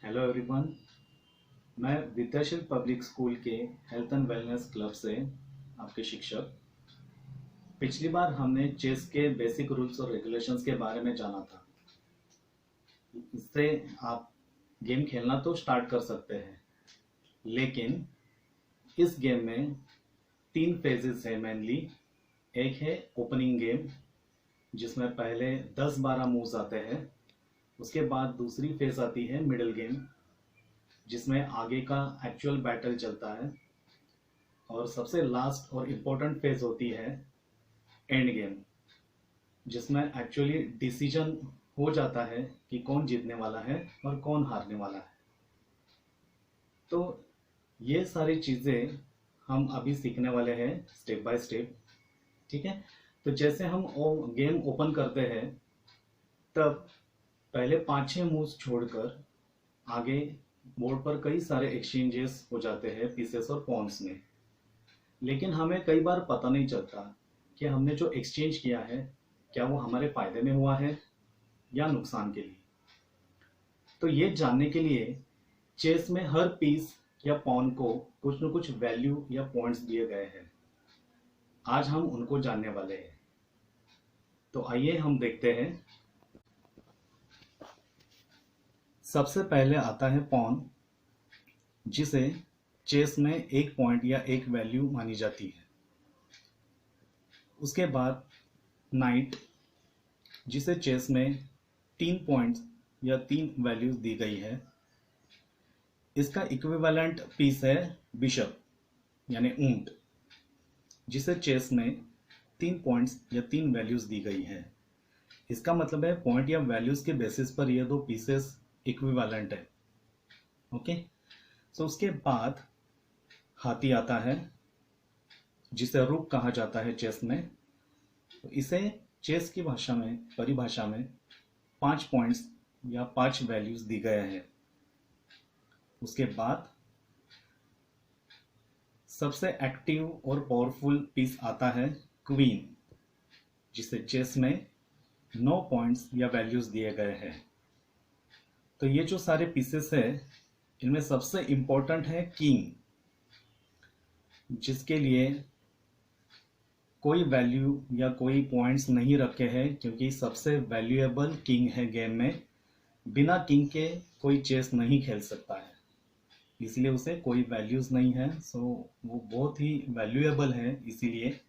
Hello everyone. मैं विद्याशील public school के health and wellness club से आपके शिक्षक। पिछली बार हमने चेस के बेसिक रूल्स और रेगुलेशंस के बारे में जाना था। इससे आप गेम खेलना तो स्टार्ट कर सकते हैं, लेकिन इस गेम में 3 फेजेस है मेनली। एक है ओपनिंग गेम, जिसमें पहले 10-12 मूव्स आते हैं। उसके बाद दूसरी फेज आती है मिडिल गेम, जिसमें आगे का एक्चुअल बैटल चलता है। और सबसे लास्ट और इम्पोर्टेंट फेज होती है एंड गेम, जिसमें एक्चुअली डिसीजन हो जाता है कि कौन जीतने वाला है और कौन हारने वाला है। तो ये सारी चीज़ें हम अभी सीखने वाले हैं स्टेप बाय स्टेप। ठीक है, तो जैसे हम गेम ओपन करते हैं, तब पहले 5-6 मूव्स छोड़कर आगे बोर्ड पर कई सारे एक्सचेंजेस हो जाते हैं पीसेस और पॉन्स में। लेकिन हमें कई बार पता नहीं चलता कि हमने जो एक्सचेंज किया है क्या वो हमारे फायदे में हुआ है या नुकसान के लिए। तो ये जानने के लिए चेस में हर पीस या पॉन को कुछ न कुछ वैल्यू या पॉइंट्स दिए गए हैं। आज हम उनको जानने वाले हैं। तो आइए हम देखते हैं। सबसे पहले आता है पॉन, जिसे चेस में एक पॉइंट या एक वैल्यू मानी जाती है। उसके बाद नाइट, जिसे चेस में 3 पॉइंट्स या 3 वैल्यूज दी गई है। इसका इक्विवेलेंट पीस है बिशप यानी ऊंट, जिसे चेस में 3 पॉइंट्स या 3 वैल्यूज दी गई है। इसका मतलब है पॉइंट या वैल्यूज के बेसिस पर ये दो पीसेस इक्विवेलेंट है। ओके, सो उसके बाद हाथी आता है, जिसे रुक कहा जाता है चेस में। तो इसे चेस की भाषा में, परिभाषा में 5 पॉइंट्स या 5 वैल्यूज दी गए हैं। उसके बाद सबसे एक्टिव और पावरफुल पीस आता है क्वीन, जिसे चेस में 9 पॉइंट्स या वैल्यूज दिए गए हैं। तो ये जो सारे पीसेस है, इनमें सबसे इंपॉर्टेंट है किंग, जिसके लिए कोई वैल्यू या कोई पॉइंट्स नहीं रखे हैं, क्योंकि सबसे वैल्यूएबल किंग है गेम में। बिना किंग के कोई चेस नहीं खेल सकता है, इसलिए उसे कोई वैल्यूज नहीं है। सो वो बहुत ही वैल्यूएबल है, इसीलिए